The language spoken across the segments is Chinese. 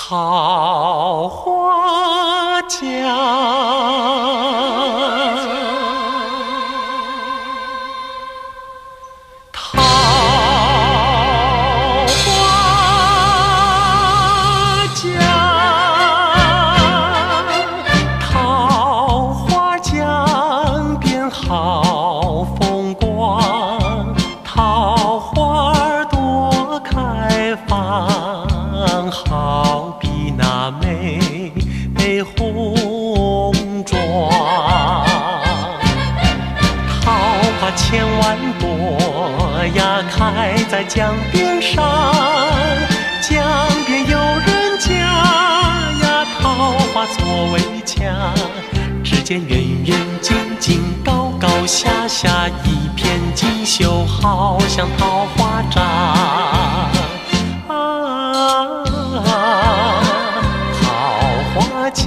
桃花江，桃花江，桃花江边好风光，桃花多开放，好比那美美红妆。桃花千万朵呀，开在江边上，江边有人家呀，桃花作为墙。只见远远近近高高下下，一片锦绣，好像桃花帐。桃花江，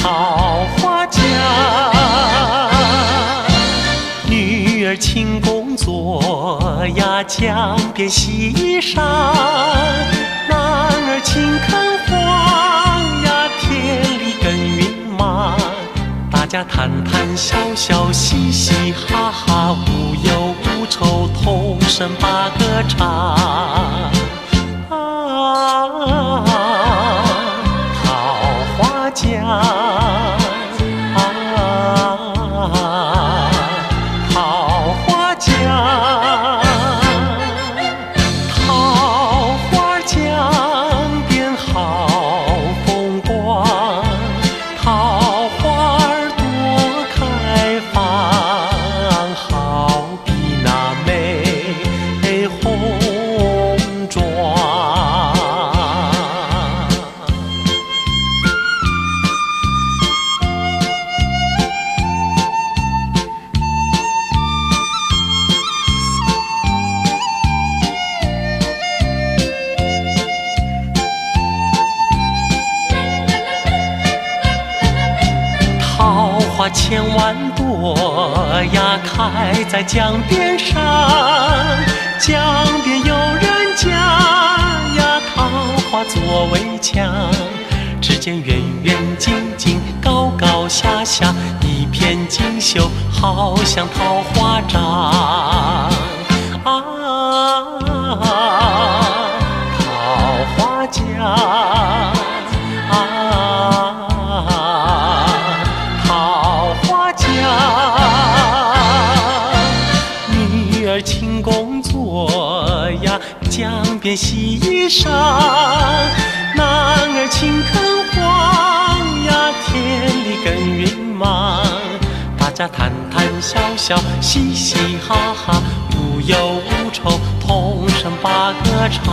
桃花江，女儿轻工作呀，江边洗衣裳，男儿勤垦荒呀，田里耕耘忙。大家谈谈笑笑，嘻嘻哈哈，无忧无愁，同声把歌唱。桃花江，桃花江，桃花江边好风光，桃花多开放，好比那美红妆。桃花千万朵呀，开在江边上，江边有人家呀，桃花作为墙。只见远远近近高高下下，一片锦绣，好像桃花帐。桃花江，桃花江，女儿勤工作呀，江边洗衣裳，男儿勤垦荒呀，田里耕耘忙。大家谈谈笑笑，嘻嘻哈哈，无忧无愁，同声把歌唱。